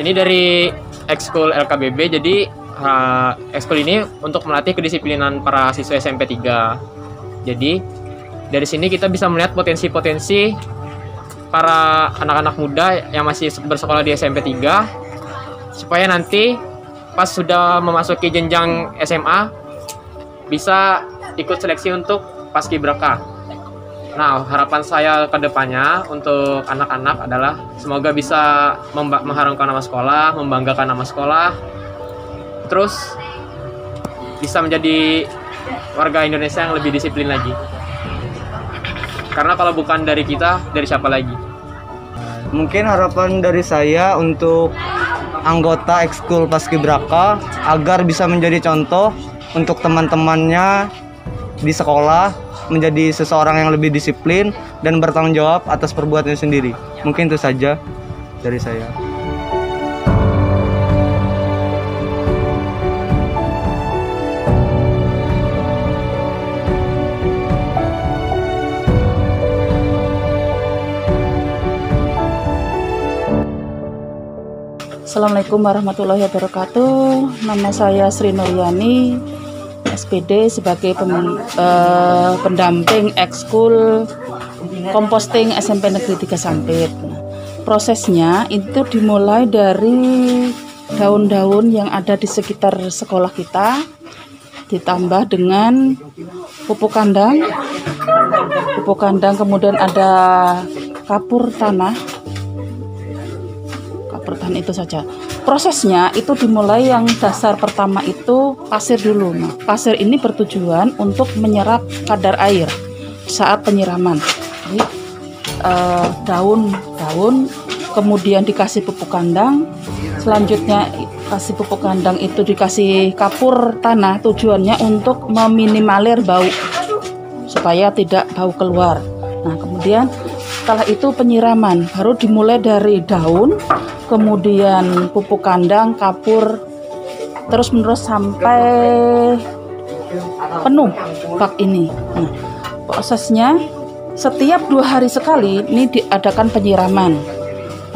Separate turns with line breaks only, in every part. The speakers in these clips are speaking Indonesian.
Ini dari ekskul LKBB, jadi ekskul ini untuk melatih kedisiplinan para siswa SMP 3. Jadi dari sini kita bisa melihat potensi-potensi para anak-anak muda yang masih bersekolah di SMP 3 supaya nanti pas sudah memasuki jenjang SMA bisa ikut seleksi untuk Paskibraka. Nah, harapan saya ke depannya untuk anak-anak adalah semoga bisa mengharumkan nama sekolah, membanggakan nama sekolah, terus bisa menjadi warga Indonesia yang lebih disiplin lagi. Karena kalau bukan dari kita, dari siapa lagi?
Mungkin harapan dari saya untuk anggota ekskul Paskibraka agar bisa menjadi contoh untuk teman-temannya di sekolah, menjadi seseorang yang lebih disiplin dan bertanggung jawab atas perbuatannya sendiri. Mungkin itu saja dari saya.
Assalamualaikum warahmatullahi wabarakatuh. Nama saya Sri Nuryani, SPD sebagai pendamping ekskul komposting SMP Negeri 3 Sampit. Prosesnya itu dimulai dari daun-daun yang ada di sekitar sekolah kita, ditambah dengan pupuk kandang, kemudian ada kapur tanah itu saja. Prosesnya itu dimulai yang dasar pertama itu pasir dulu. Nah, pasir ini bertujuan untuk menyerap kadar air saat penyiraman. Jadi, daun, kemudian dikasih pupuk kandang, selanjutnya kasih pupuk kandang itu dikasih kapur tanah, tujuannya untuk meminimalir bau supaya tidak bau keluar. Nah, kemudian setelah itu penyiraman, baru dimulai dari daun, kemudian pupuk kandang, kapur, terus menerus sampai penuh bak ini. Nah, prosesnya setiap 2 hari sekali ini diadakan penyiraman.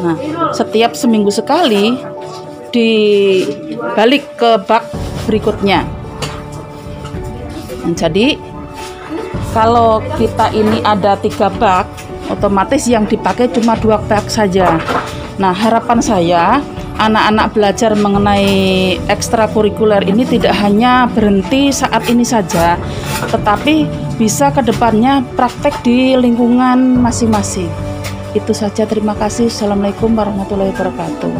Nah, setiap seminggu sekali dibalik ke bak berikutnya. Nah, jadi kalau kita ini ada 3 bak, otomatis yang dipakai cuma 2 bak saja. Nah, harapan saya anak-anak belajar mengenai ekstrakurikuler ini tidak hanya berhenti saat ini saja, tetapi bisa ke depannya praktek di lingkungan masing-masing. Itu saja, terima kasih. Assalamualaikum warahmatullahi wabarakatuh.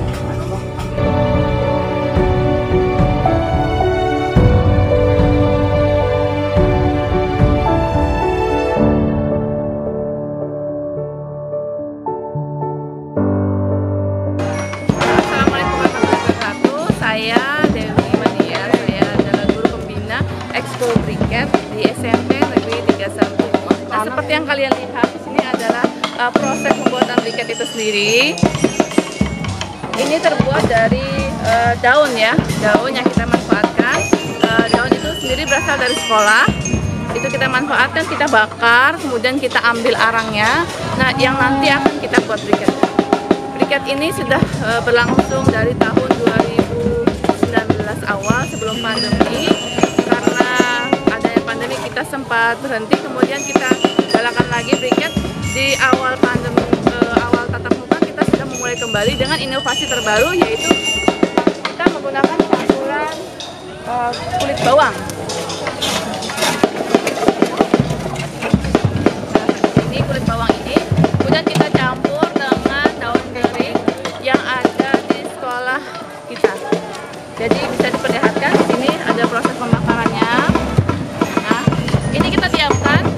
Di SMP Negeri 3 Sampit. Nah, seperti yang kalian lihat di sini adalah proses pembuatan briket itu sendiri. Ini terbuat dari daun ya, daun yang kita manfaatkan. Daun itu sendiri berasal dari sekolah. Itu kita manfaatkan, kita bakar, kemudian kita ambil arangnya. Nah, yang nanti akan kita buat briket. Briket ini sudah berlangsung dari tahun 2019 awal sebelum pandemi. Kita sempat berhenti, kemudian kita galakan lagi briket di awal pandemi, awal tatap muka kita sudah memulai kembali dengan inovasi terbaru, yaitu kita menggunakan campuran kulit bawang. Nah, ini kulit bawang ini kemudian kita campur dengan daun kering yang ada di sekolah kita. Jadi bisa diperlihatkan di sini ada proses pembakarannya. Ini kita diamkan,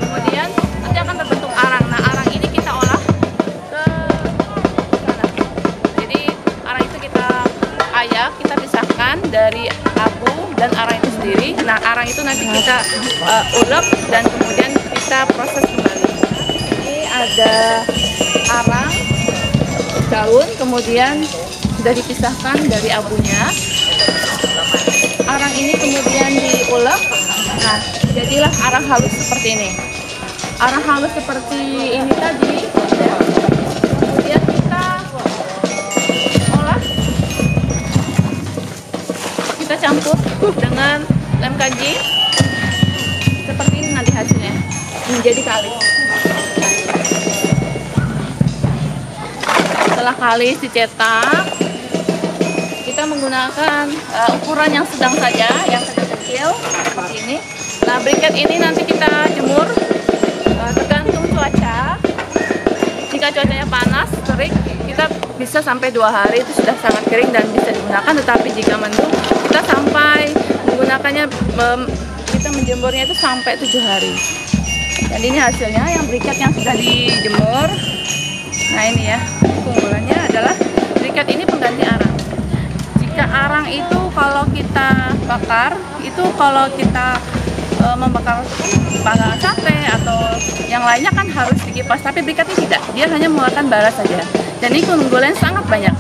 kemudian nanti akan terbentuk arang. Nah, arang ini kita olah ke sana. Jadi arang itu kita ayak, kita pisahkan dari abu dan arang itu sendiri. Nah, arang itu nanti kita ulek dan kemudian kita proses kembali. Ini ada arang, daun, kemudian sudah dipisahkan dari abunya. Arang ini kemudian diulek. Nah, jadilah arang halus seperti ini. Arang halus seperti ini tadi, kemudian kita olah dengan lem kaji. Seperti ini nanti hasilnya menjadi kalis. Setelah kalis dicetak, kita menggunakan ukuran yang sedang saja, yang kecil seperti ini. Nah, briket ini nanti kita jemur tergantung cuaca. Jika cuacanya panas, terik, kita bisa sampai 2 hari itu sudah sangat kering dan bisa digunakan. Tetapi jika mendung, kita sampai menggunakannya, kita menjemurnya itu sampai 7 hari. Dan ini hasilnya yang briket yang sudah dijemur. Nah ini ya, keunggulannya adalah briket ini pengganti arang. Jika arang itu kalau kita bakar, itu kalau kita membakar sate atau yang lainnya kan harus dikipas, tapi briket ini tidak, dia hanya mengeluarkan bara saja. Dan ini keunggulannya sangat banyak.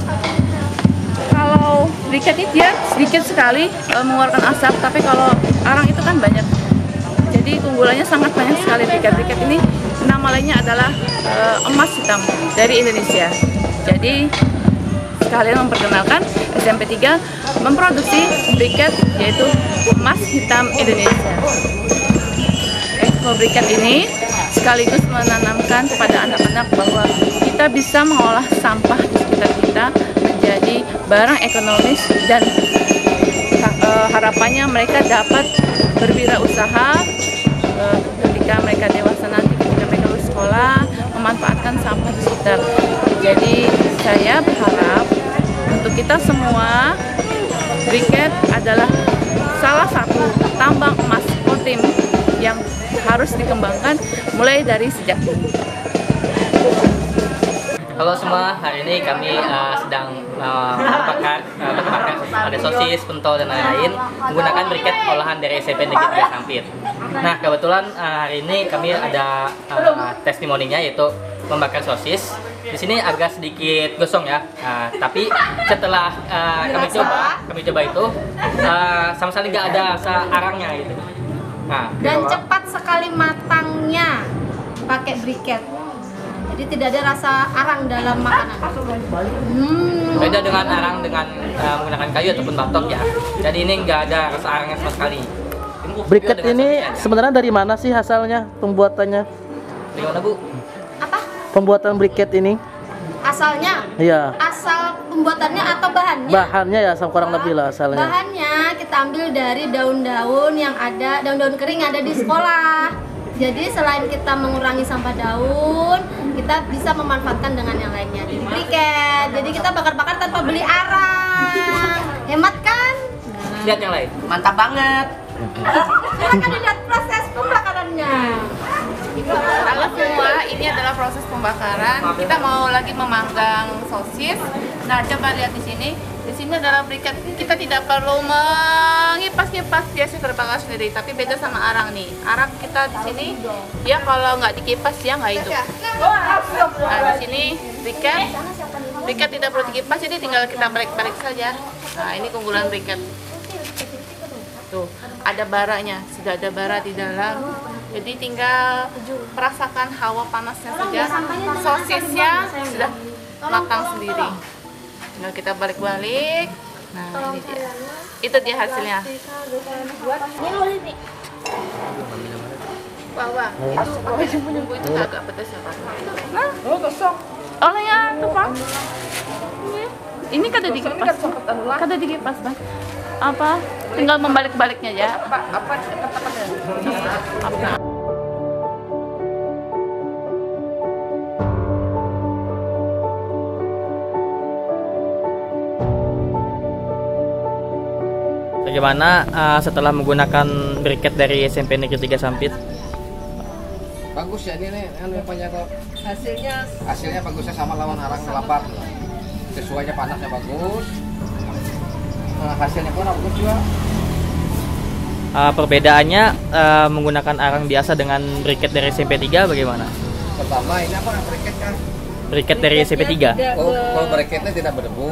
Kalau briket ini dia sedikit sekali mengeluarkan asap, tapi kalau arang itu kan banyak. Jadi keunggulannya sangat banyak sekali briket ini. Nama lainnya adalah emas hitam dari Indonesia. Jadi sekalian memperkenalkan SMP 3 memproduksi briket yaitu emas hitam Indonesia. Expo briket ini sekaligus menanamkan kepada anak-anak bahwa kita bisa mengolah sampah di sekitar kita menjadi barang ekonomis dan harapannya mereka dapat berwirausaha ketika mereka dewasa nanti, ketika mereka lulus sekolah, memanfaatkan sampah di sekitar. Jadi saya berharap untuk kita semua, briket adalah salah satu tambang emas kotim yang harus dikembangkan mulai dari sejak dini.
Halo semua, hari ini kami sedang membakar ada sosis, pentol dan lain-lain menggunakan briket olahan dari SMP Negeri 3 Sampit. Nah, kebetulan hari ini kami ada testimoninya yaitu membakar sosis. Di sini agak sedikit gosong ya, tapi setelah kami coba itu sama sekali nggak ada rasa arangnya gitu. Nah,
dan cepat sekali matangnya pakai briket. Jadi tidak ada rasa arang dalam makanan.
Beda dengan arang dengan menggunakan kayu ataupun batok ya. Jadi ini nggak ada rasa arangnya sama sekali.
Briket ini sebenarnya dari mana sih asalnya pembuatannya?
Dari mana Bu?
Apa?
Pembuatan briket ini?
Asalnya?
Iya.
Asal pembuatannya atau bahannya?
Bahannya ya, kurang lebih lah asalnya.
Bahannya kita ambil dari daun-daun yang ada, daun-daun kering yang ada di sekolah. Jadi selain kita mengurangi sampah daun, kita bisa memanfaatkan dengan yang lainnya. Jadi briket. Jadi kita bakar-bakar tanpa beli arang. Hemat kan?
Lihat yang lain.
Mantap banget.
Silakan dilihat proses pembakarannya.
Halo semua, ini adalah proses pembakaran. Kita mau lagi memanggang sosis. Nah, coba lihat di sini. Di sini adalah briket. Kita tidak perlu mengipas-ngipas, dia sudah terbakar sendiri. Tapi beda sama arang nih. Arang kita di sini, dia kalau nggak dikipas dia nggak hidup. Nah, di sini briket tidak perlu dikipas, jadi tinggal kita balik-balik saja. Nah, ini keunggulan briket. Tuh, ada baranya, sudah ada bara di dalam. Jadi tinggal merasakan hawa panasnya saja. Sosisnya sudah matang sendiri. Tinggal kita balik-balik. Nah, ini dia. Itu dia hasilnya. Wah, itu agak pedas ya, Pak. Nah, oh ya, tuh Pak. Ini kada dikipas. Kada dikipas, Bang. Apa? Tinggal membalik-baliknya ya. Apa?
Bagaimana setelah menggunakan briket dari SMP Negeri 3 Sampit?
Bagus ya ini kok. Hasilnya bagusnya sama lawan arang melapat. Sesuainya panasnya bagus. Hasilnya pun bagus juga.
Perbedaannya menggunakan arang biasa dengan briket dari SMP 3 bagaimana?
Pertama ini apa briket kan?
Briket dari SMP 3?
Kalau briketnya tidak berdebu.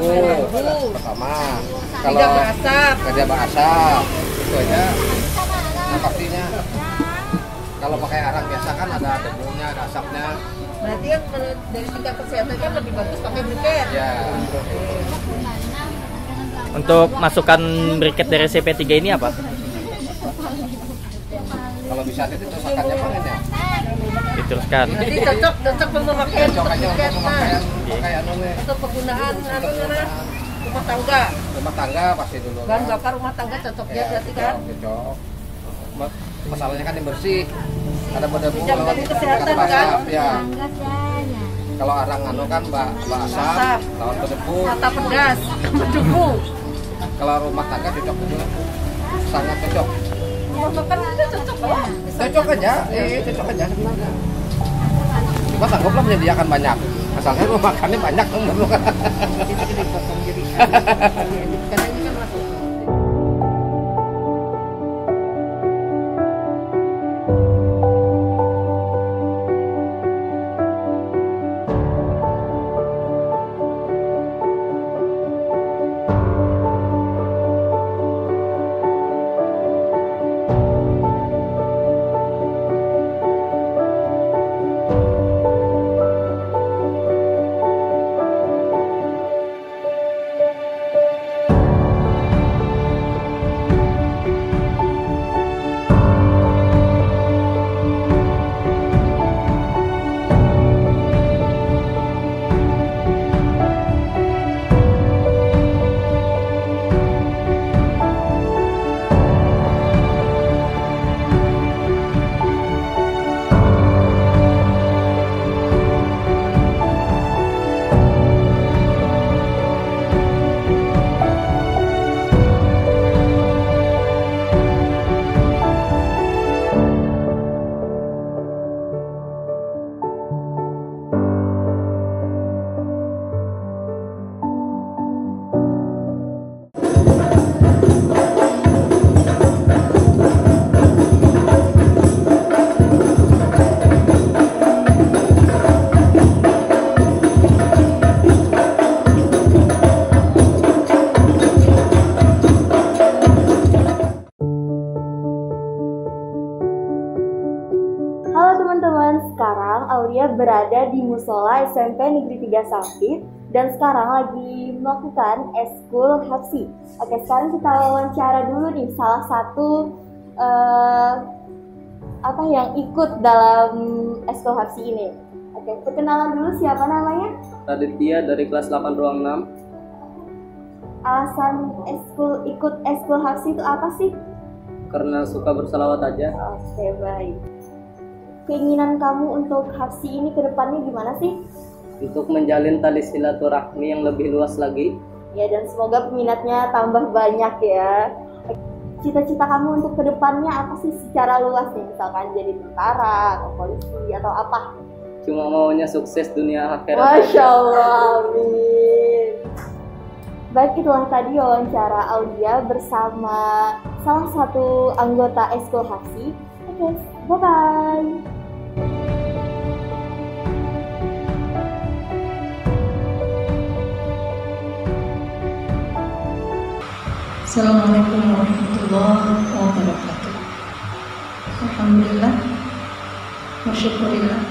Pertama, kalau tidak berasap, itu aja. Nah, pastinya kalau pakai arang biasa kan ada debunya, ada asapnya.
Berarti kan dari tingkat kesehatannya lebih bagus pakai briket.
Ya.
Untuk masukan briket dari SMP3 ini apa?
Kalau bisa diteruskannya pengen ya.
Diteruskan.
Jadi cocok pemakaian
Cocok aja untuk pemakaian
untuk penggunaan rumah tangga.
Rumah tangga pasti dulu.
Bahan bakar rumah tangga cocok ya berarti kan?
Cocok. Masalahnya kan yang bersih. Ada berdebu.
Jaga kesehatan kan?
Ya. Kalau arang kan basah, lawan berdebu.
Mata pedas, berdebu.
Kalau rumah tangga cocok dulu. Sangat cocok.
Rumah bakar juga cocok lah.
Cocok aja, cocok aja sebenarnya. Cuma sangguplah menyediakan banyak. Asalnya rumah makannya banyak dong.
Jadi potong jadi. Karena ini kan masuk.
Halo teman-teman, sekarang Aulia berada di Musola SMP Negeri 3 Sampit dan sekarang lagi melakukan Eskul Hapsi. Oke, sekarang kita wawancara dulu nih salah satu yang ikut dalam Eskul Hapsi ini. Oke, perkenalan dulu, siapa namanya?
Raditya dari kelas 8 ruang 6.
Alasan ikut Eskul Hapsi itu apa sih?
Karena suka berselawat aja.
Oke, baik. Keinginan kamu untuk Hapsi ini ke depannya gimana sih?
Untuk menjalin tali silaturahmi yang lebih luas lagi.
Ya, dan semoga peminatnya tambah banyak ya. Cita-cita kamu untuk ke depannya apa sih secara luas nih? Misalkan jadi tentara atau polisi atau apa?
Cuma maunya sukses dunia akhirat.
Masya Allah, amin. Baik, itulah tadi wawancara Aulia bersama salah satu anggota Eskul Hapsi. Oke, bye-bye.
Assalamualaikum warahmatullahi wabarakatuh. Alhamdulillah wa syukurillah.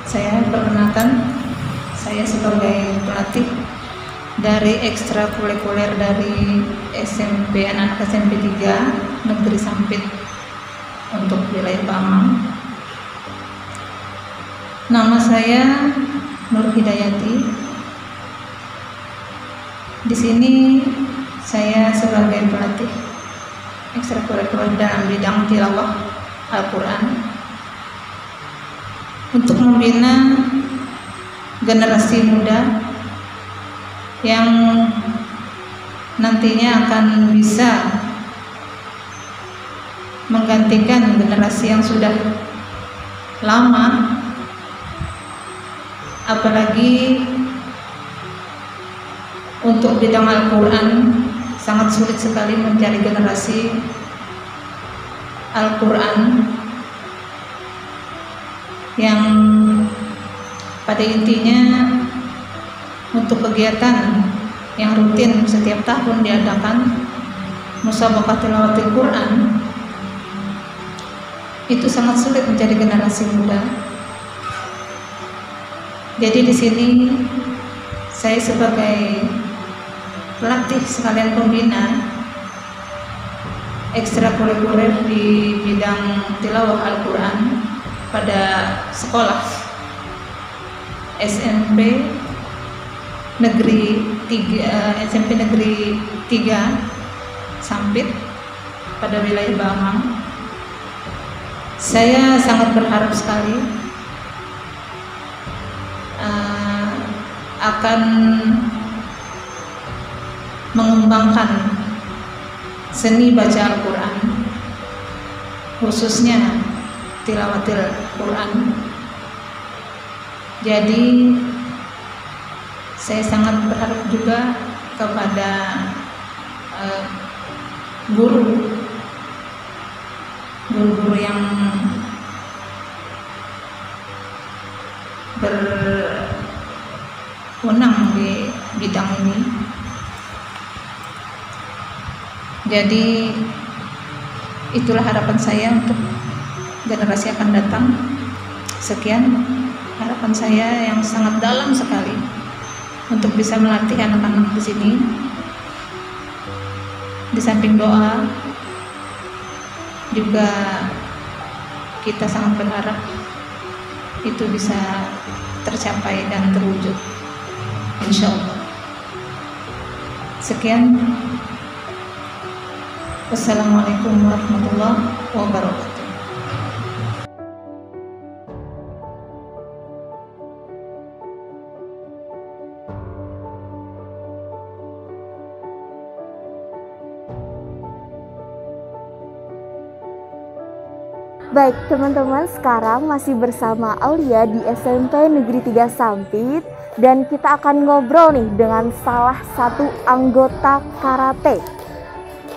Saya perkenalkan, saya sebagai pelatih dari ekstrakurikuler dari SMP anak SMP 3 Negeri Sampit untuk wilayah Pamang. Nama saya Nur Hidayati. Di sini saya sebagai pelatih ekstrakurikuler dalam bidang tilawah Al-Quran untuk membina generasi muda yang nantinya akan bisa menggantikan generasi yang sudah lama, apalagi untuk bidang Al-Quran. Sangat sulit sekali mencari generasi Al-Quran yang pada intinya untuk kegiatan yang rutin setiap tahun diadakan musabaqah tilawatil Quran, itu sangat sulit mencari generasi muda. Jadi di sini saya sebagai
pelatih sekalian pembina ekstrakurikuler di bidang tilawah Al-Quran pada sekolah SMP Negeri 3 Sampit pada wilayah Bamang. Saya sangat berharap sekali akan mengembangkan seni baca Al-Quran, khususnya tilawatil Quran. Jadi saya sangat berharap juga kepada guru-guru yang berwenang di bidang ini. Jadi itulah harapan saya untuk generasi akan datang. Sekian harapan saya yang sangat dalam sekali untuk bisa melatih anak-anak di sini. Di samping doa, juga kita sangat berharap itu bisa tercapai dan terwujud, insya Allah. Sekian. Wassalamualaikum warahmatullahi wabarakatuh.
Baik teman-teman, sekarang masih bersama Aulia di SMP Negeri 3 Sampit dan kita akan ngobrol nih dengan salah satu anggota karate.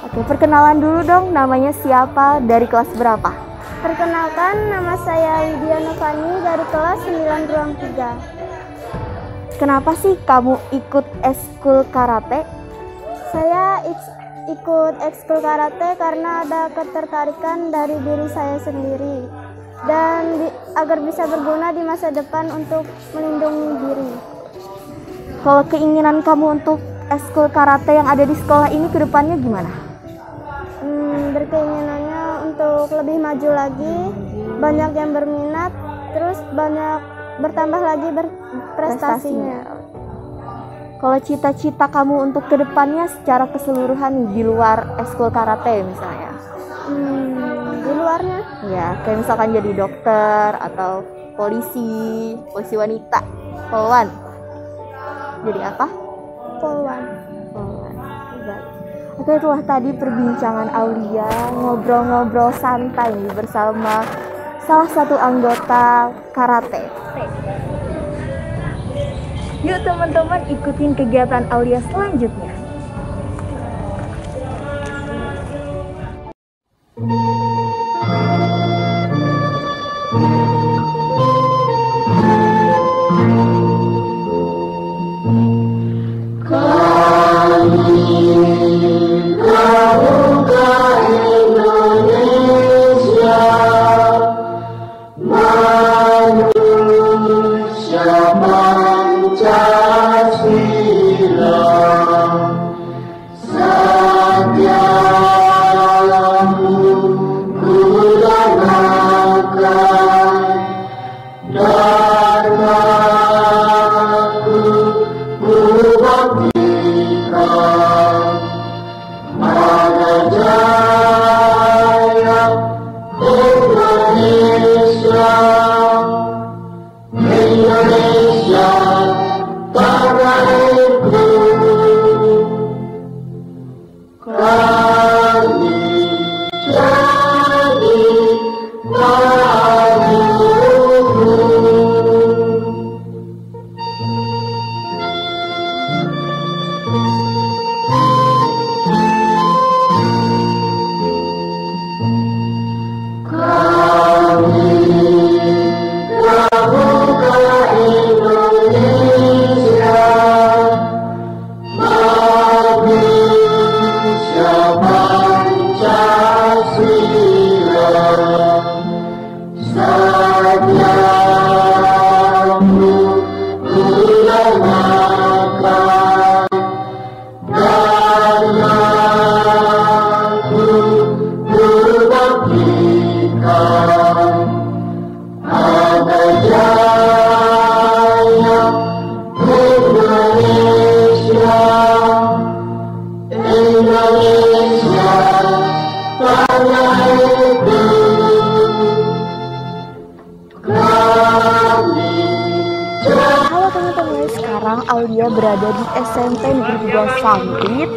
Oke, perkenalan dulu dong, namanya siapa, dari kelas berapa?
Perkenalkan, nama saya Widya Novani dari kelas 9 ruang 3.
Kenapa sih kamu ikut ekskul karate?
Saya ikut ekskul karate karena ada ketertarikan dari diri saya sendiri dan agar bisa berguna di masa depan untuk melindungi diri.
Kalau keinginan kamu untuk ekskul karate yang ada di sekolah ini ke depannya gimana?
Berkeinginannya untuk lebih maju lagi, banyak yang berminat, terus banyak bertambah lagi prestasinya.
Kalau cita-cita kamu untuk kedepannya secara keseluruhan nih, di luar ekskul karate misalnya?
Di luarnya?
Ya, kayak misalkan jadi dokter atau polisi wanita, polwan. Jadi apa?
Polwan.
Baik. Oke, itulah tadi perbincangan Aulia, ngobrol-ngobrol santai bersama salah satu anggota karate. Yuk teman-teman, ikutin kegiatan Aulia selanjutnya.
Pancasila.
Halo teman-teman, sekarang Aulia berada di SMP Negeri 3 Sampit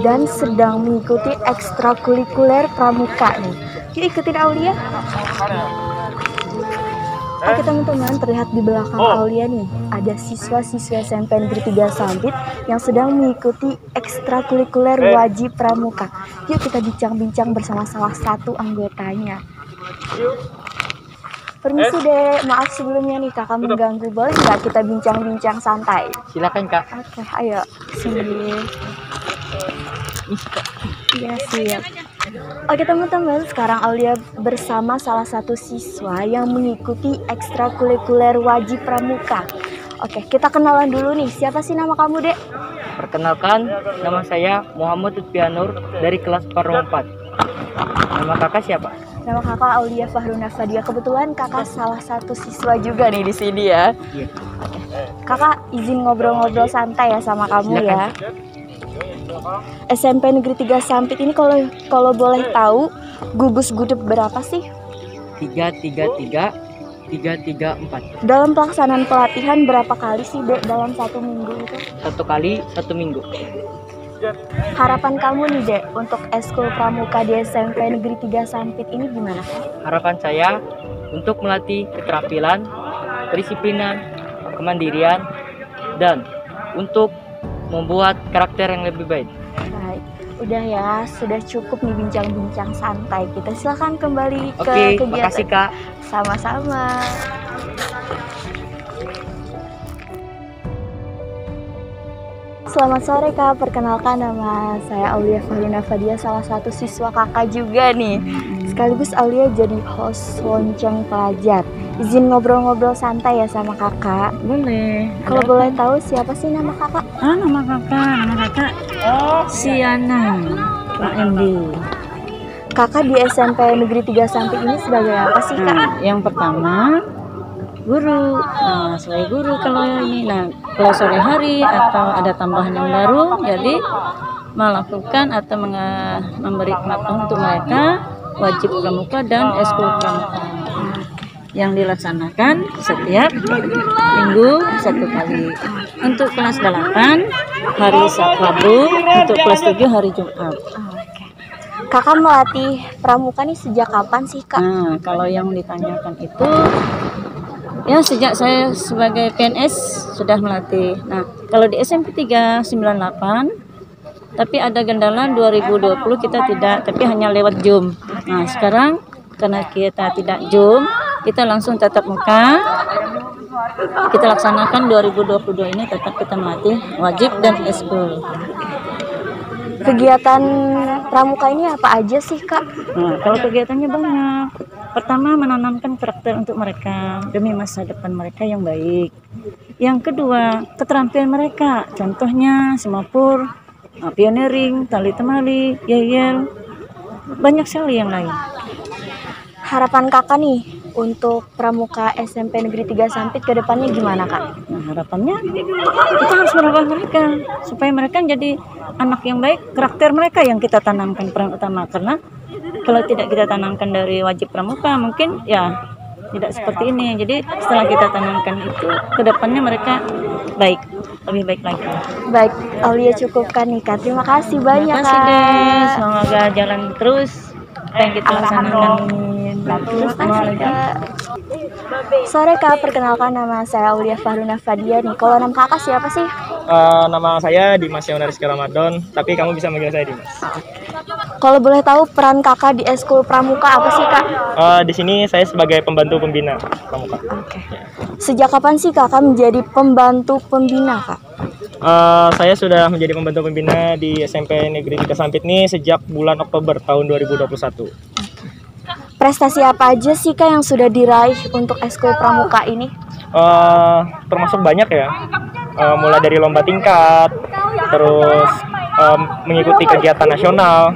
dan sedang mengikuti ekstrakurikuler pramuka nih. Yuk ikutin Aulia. Oke teman-teman, terlihat di belakang Aulia nih ada siswa-siswa SMP Negeri 3 Sampit yang sedang mengikuti ekstrakurikuler wajib pramuka. Yuk kita bincang-bincang bersama salah satu anggotanya. Permisi dek, maaf sebelumnya nih kakak mengganggu, boleh nggak kita bincang-bincang santai?
Silakan kak.
Oke, ayo sini. Iya siap. Oke teman-teman, sekarang Aulia bersama salah satu siswa yang mengikuti ekstrakurikuler wajib pramuka. Oke, kita kenalan dulu nih. Siapa sih nama kamu dek?
Perkenalkan, nama saya Muhammad Lutfianur dari kelas Parung 4. Nama kakak siapa?
Nama kakak Aulia Fahruna Fadia. Kebetulan kakak salah satu siswa juga nih di sini ya.
Iya.
Oke. Kakak izin ngobrol-ngobrol santai ya sama kamu ya. SMP Negeri 3 Sampit ini kalau boleh tahu gugus gudep berapa sih?
3, 4.
Dalam pelaksanaan pelatihan berapa kali sih dek dalam 1 minggu itu?
1 kali 1 minggu.
Harapan kamu nih dek untuk eskul pramuka di SMP Negeri 3 Sampit ini gimana?
Harapan saya untuk melatih keterampilan, kedisiplinan, kemandirian, dan untuk membuat karakter yang lebih baik.
Baik, udah ya, sudah cukup nih bincang-bincang santai. Kita silahkan kembali ke
Oke,
kegiatan.
makasih kak.
Sama-sama. Selamat sore kak, perkenalkan nama saya Aulia Fahruna Fadia, salah satu siswa kakak juga nih. Sekaligus Aulia jadi host lonceng pelajar. Izin ngobrol-ngobrol santai ya sama kakak.
Boleh.
Kalau boleh tahu siapa sih nama kakak?
Nama kakak Siana PMB.
Kakak di SMP Negeri 3 Sampit ini sebagai apa sih kak?
Yang pertama guru. Nah, sebagai guru kalau ini. Nah, kalau sore hari atau ada tambahan yang baru, jadi melakukan atau memberi pengetahuan untuk mereka wajib pramuka dan eskul pramuka yang dilaksanakan setiap minggu 1 kali. Untuk kelas 8 hari Sabtu, untuk kelas 7 hari Jumat.
Kakak melatih pramuka nih sejak kapan sih kak?
Nah, kalau yang ditanyakan itu ya sejak saya sebagai PNS sudah melatih. Nah, kalau di SMP 3 98, tapi ada kendala 2020 kita tidak, tapi hanya lewat Zoom. Nah, sekarang karena kita tidak Zoom, kita langsung tatap muka. Kita laksanakan 2022 ini tetap kita melatih wajib dan eskul.
Kegiatan pramuka ini apa aja sih kak?
Nah, kalau kegiatannya banyak. Pertama, menanamkan karakter untuk mereka demi masa depan mereka yang baik. Yang kedua, keterampilan mereka. Contohnya semapur, pioneering, tali temali, yel-yel, banyak sekali yang lain.
Harapan kakak nih untuk pramuka SMP Negeri 3 Sampit ke depannya gimana kak?
Nah, harapannya kita harus merubah mereka supaya mereka jadi anak yang baik. Karakter mereka yang kita tanamkan peran utama, karena kalau tidak kita tanamkan dari wajib pramuka mungkin ya tidak seperti ini. Jadi setelah kita tanamkan itu, kedepannya mereka baik, lebih baik lagi.
Baik, Aulia cukupkan nih kak. Terima kasih banyak
Terima kasih
kak.
deh. Semoga jalan terus apa yang kita laksanakan.
Terima kasih kak. Sore kak, perkenalkan nama saya Aulia Fahruna Fadia nih. Kalau nama kakak siapa sih?
Nama saya Dimas Yauna Rizky Ramadan, tapi kamu bisa manggil saya Dimas.
Kalau boleh tahu peran kakak di eskul pramuka apa sih kak?
Di sini saya sebagai pembantu pembina pramuka.
Sejak kapan sih kakak menjadi pembantu pembina kak?
Saya sudah menjadi pembantu pembina di SMP Negeri 3 Sampit ini sejak bulan Oktober tahun 2021.
Prestasi apa aja sih kak yang sudah diraih untuk eskul pramuka ini?
Termasuk banyak ya, mulai dari lomba tingkat, terus mengikuti kegiatan nasional,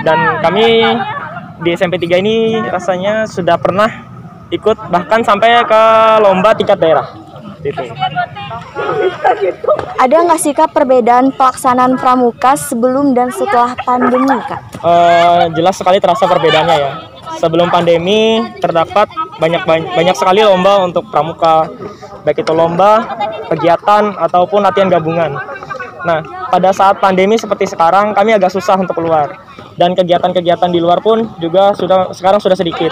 dan kami di SMP 3 ini rasanya sudah pernah ikut bahkan sampai ke lomba tingkat daerah. Itu.
Ada nggak sih Kak perbedaan pelaksanaan pramuka sebelum dan setelah pandemi Kak?
Jelas sekali terasa perbedaannya ya. Sebelum pandemi terdapat banyak sekali lomba untuk pramuka, baik itu lomba, kegiatan ataupun latihan gabungan. Nah, pada saat pandemi seperti sekarang kami agak susah untuk keluar, dan kegiatan-kegiatan di luar pun juga sekarang sudah sedikit.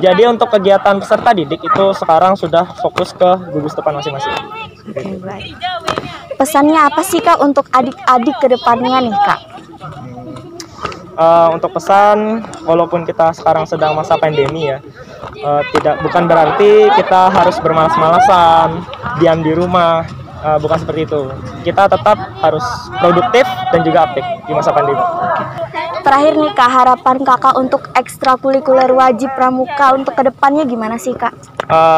Jadi untuk kegiatan peserta didik itu sekarang sudah fokus ke gugus depan masing-masing.
Baik. Pesannya apa sih Kak untuk adik-adik ke depannya nih Kak?
Untuk pesan, walaupun kita sekarang sedang masa pandemi ya, bukan berarti kita harus bermalas-malasan, diam di rumah, bukan seperti itu. Kita tetap harus produktif dan juga aktif di masa pandemi.
Terakhir nih Kak, harapan Kakak untuk ekstrakurikuler wajib pramuka untuk kedepannya gimana sih Kak?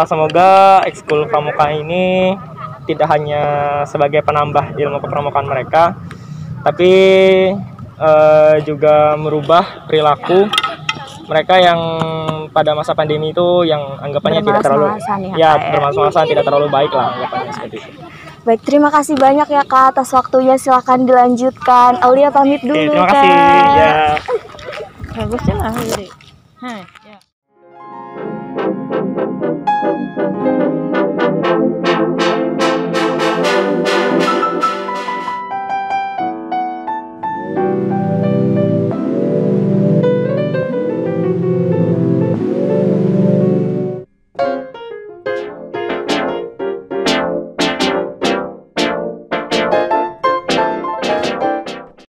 Semoga ekskul pramuka ini tidak hanya sebagai penambah ilmu kepramukaan mereka, tapi juga merubah perilaku mereka yang pada masa pandemi itu yang anggapannya tidak terlalu bermalas-malasan, tidak terlalu baik lah anggapannya seperti itu.
Baik, terima kasih banyak ya Kak atas waktunya, silakan dilanjutkan. Aulia pamit dulu.
Terima kasih.
Kak.
Ya.
Bagusnya lah.